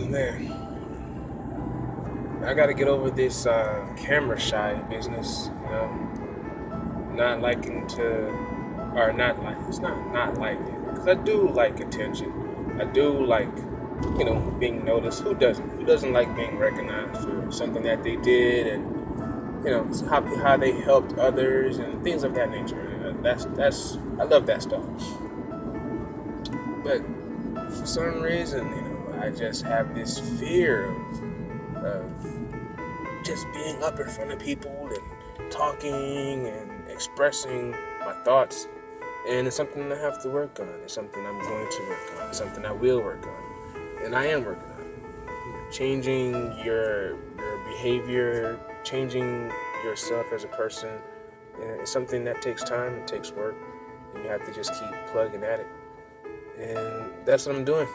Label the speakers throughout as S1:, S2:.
S1: Man, I gotta get over this camera shy business. Not liking to, or not like, it's not liking, because I do like attention. I do like, being noticed. Who doesn't? Who doesn't like being recognized for something that they did, and how they helped others and things of that nature. That's I love that stuff. But for some reason, I just have this fear of just being up in front of people and talking and expressing my thoughts. And it's something I have to work on. It's something I'm going to work on. It's something I will work on. And I am working on it. Changing your behavior, changing yourself as a person, it's something that takes time, it takes work, and you have to just keep plugging at it. And that's what I'm doing.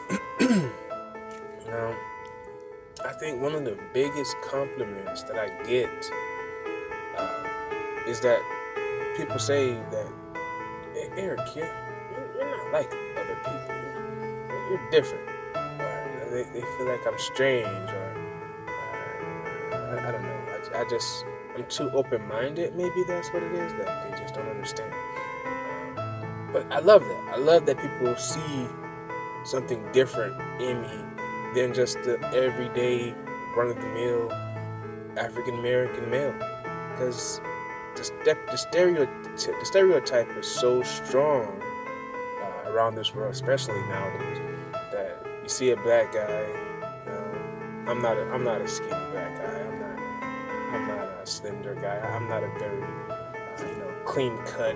S1: I think one of the biggest compliments that I get is that people say that, hey, Eric, you're not like other people. You're different. Or they feel like I'm strange, or I don't know. I'm too open-minded. Maybe that's what it is, that they just don't understand. But I love that. I love that people see something different in me than just the everyday, run-of-the-mill African-American male. Because the stereotype is so strong around this world, especially nowadays, that you see a black guy. I'm not a skinny black guy. I'm not a slender guy. I'm not a very clean cut,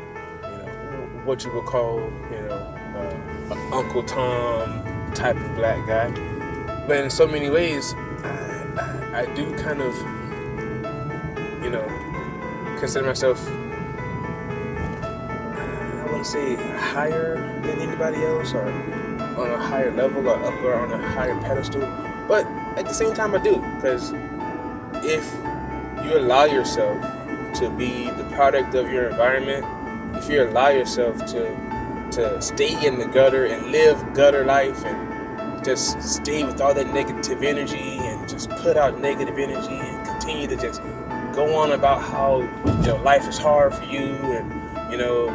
S1: what you would call Uncle Tom type of black guy. But in so many ways, I do kind of consider myself, I want to say, higher than anybody else, or on a higher level, or up or on a higher pedestal. But at the same time, I do, because if you allow yourself to be the product of your environment, if you allow yourself to stay in the gutter and live gutter life, and just stay with all that negative energy and just put out negative energy and continue to just go on about how life is hard for you, and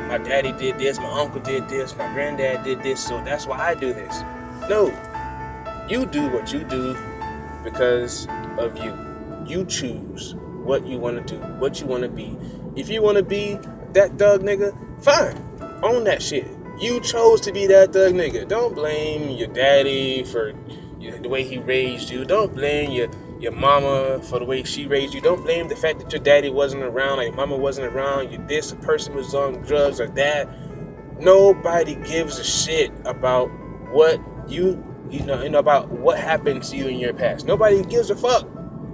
S1: my daddy did this, my uncle did this, my granddad did this, so that's why I do this. No, you do what you do because of you. You choose what you want to do, what you want to be. If you want to be that thug nigga, fine, own that shit. You chose to be that thug nigga. Don't blame your daddy for the way he raised you. Don't blame your mama for the way she raised you. Don't blame the fact that your daddy wasn't around, or your mama wasn't around, this person was on drugs or that. Nobody gives a shit about what about what happened to you in your past. Nobody gives a fuck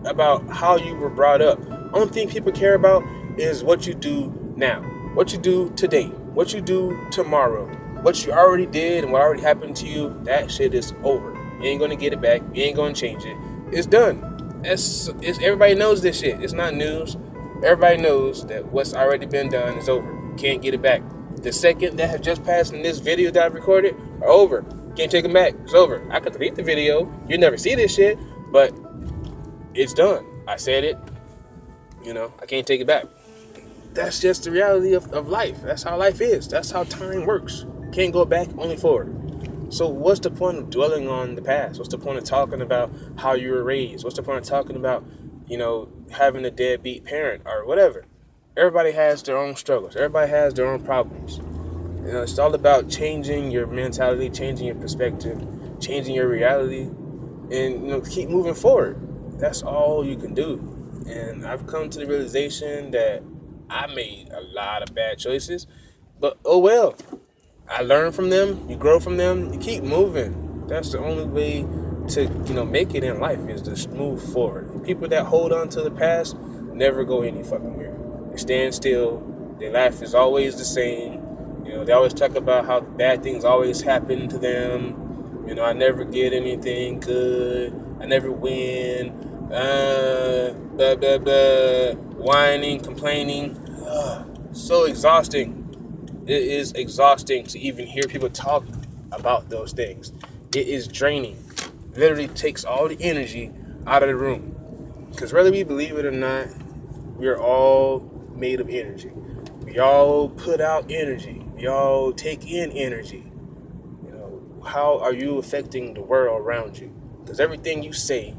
S1: about how you were brought up. Only thing people care about is what you do now, what you do today, what you do tomorrow, what you already did and what already happened to you. That shit is over. You ain't gonna get it back. You ain't gonna change it. It's done. It's everybody knows this shit. It's not news. Everybody knows that what's already been done is over. You can't get it back. The second that have just passed in this video that I've recorded are over. Can't take them back. It's over. I could delete the video. You'll never see this shit, but it's done. I said it. I can't take it back. That's just the reality of life. That's how life is. That's how time works. Can't go back, only forward. So what's the point of dwelling on the past? What's the point of talking about how you were raised? What's the point of talking about, having a deadbeat parent or whatever? Everybody has their own struggles. Everybody has their own problems. It's all about changing your mentality, changing your perspective, changing your reality, and, keep moving forward. That's all you can do. And I've come to the realization that I made a lot of bad choices, but oh well. I learn from them, you grow from them, you keep moving. That's the only way to, make it in life, is to move forward. People that hold on to the past never go any fucking where. They stand still, their life is always the same. They always talk about how bad things always happen to them. I never get anything good, I never win, blah, blah, blah, whining, complaining. So exhausting. It is exhausting to even hear people talk about those things. It is draining. literally takes all the energy out of the room. Because whether we believe it or not, we are all made of energy. We all put out energy. We all take in energy. You know, how are you affecting the world around you? Because everything you say,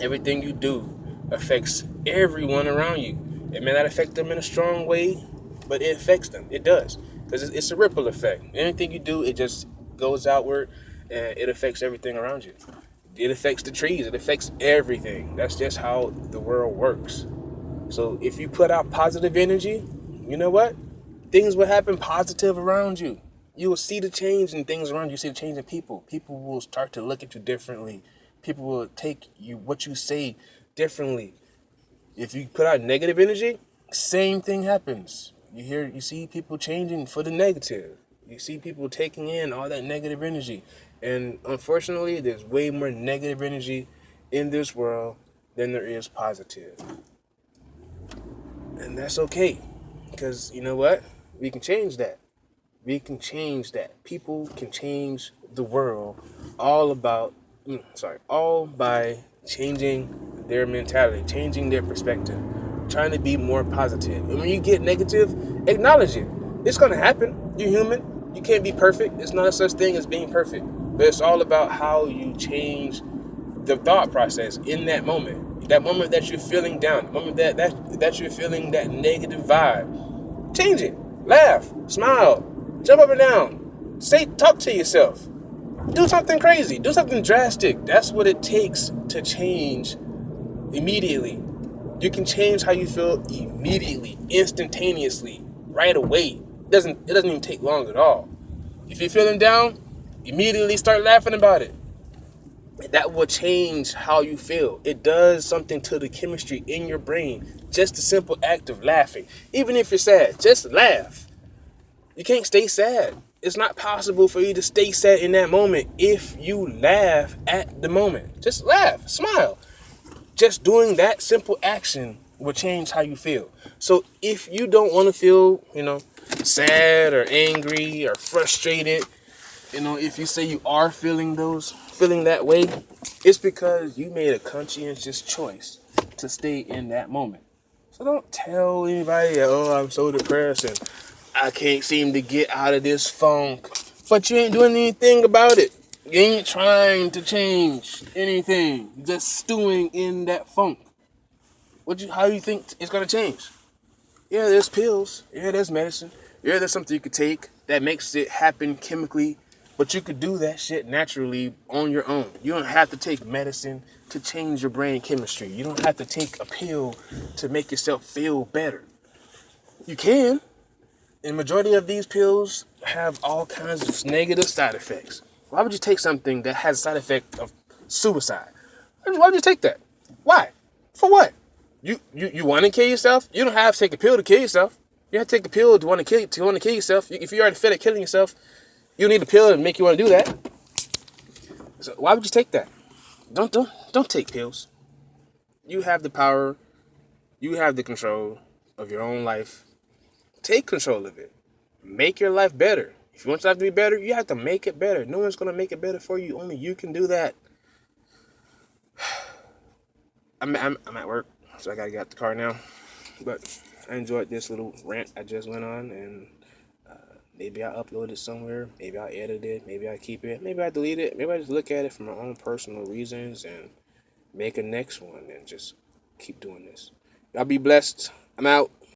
S1: everything you do affects everyone around you. It may not affect them in a strong way, but it affects them. It does. Because it's a ripple effect. Anything you do, it just goes outward and it affects everything around you. It affects the trees. It affects everything. That's just how the world works. So if you put out positive energy, you know what? Things will happen positive around you. You will see the change in things around you. You see the change in people. People will start to look at you differently. People will take you what you say differently. If you put out negative energy, same thing happens. You see people changing for the negative. You see people taking in all that negative energy. And unfortunately, there's way more negative energy in this world than there is positive. And that's okay. Because you know what? We can change that. We can change that. People can change the world all by changing their mentality, changing their perspective, trying to be more positive. And when you get negative, acknowledge it. It's going to happen. You're human. You can't be perfect. It's not a such thing as being perfect. But it's all about how you change the thought process in that moment. That moment that you're feeling down, the moment that you're feeling that negative vibe. Change it. Laugh. Smile. Jump up and down. Talk to yourself. Do something crazy. Do something drastic. That's what it takes to change immediately. You can change how you feel immediately, instantaneously, right away. It doesn't even take long at all. If you're feeling down, immediately start laughing about it. That will change how you feel. It does something to the chemistry in your brain. Just the simple act of laughing. Even if you're sad, just laugh. You can't stay sad. It's not possible for you to stay sad in that moment if you laugh at the moment. Just laugh, smile. Just doing that simple action will change how you feel. So if you don't want to feel, sad or angry or frustrated, if you say you are feeling that way, it's because you made a conscientious choice to stay in that moment. So don't tell anybody, oh, I'm so depressed and I can't seem to get out of this funk. But you ain't doing anything about it. You ain't trying to change anything. You're just stewing in that funk. How do you think it's going to change? Yeah, there's pills. Yeah, there's medicine. Yeah, there's something you could take that makes it happen chemically. But you could do that shit naturally on your own. You don't have to take medicine to change your brain chemistry. You don't have to take a pill to make yourself feel better. You can. And majority of these pills have all kinds of negative side effects. Why would you take something that has a side effect of suicide? Why would you take that? Why? For what? You want to kill yourself? You don't have to take a pill to kill yourself. You have to take a pill to want to kill yourself. If you already feel like killing yourself, you don't need a pill to make you want to do that. So why would you take that? Don't take pills. You have the power. You have the control of your own life. Take control of it. Make your life better. If you want your life to be better, you have to make it better. No one's going to make it better for you. Only you can do that. I'm at work, so I got to get out the car now. But I enjoyed this little rant I just went on, and maybe I upload it somewhere. Maybe I edit it. Maybe I keep it. Maybe I delete it. Maybe I just look at it for my own personal reasons and make a next one and just keep doing this. Y'all be blessed. I'm out.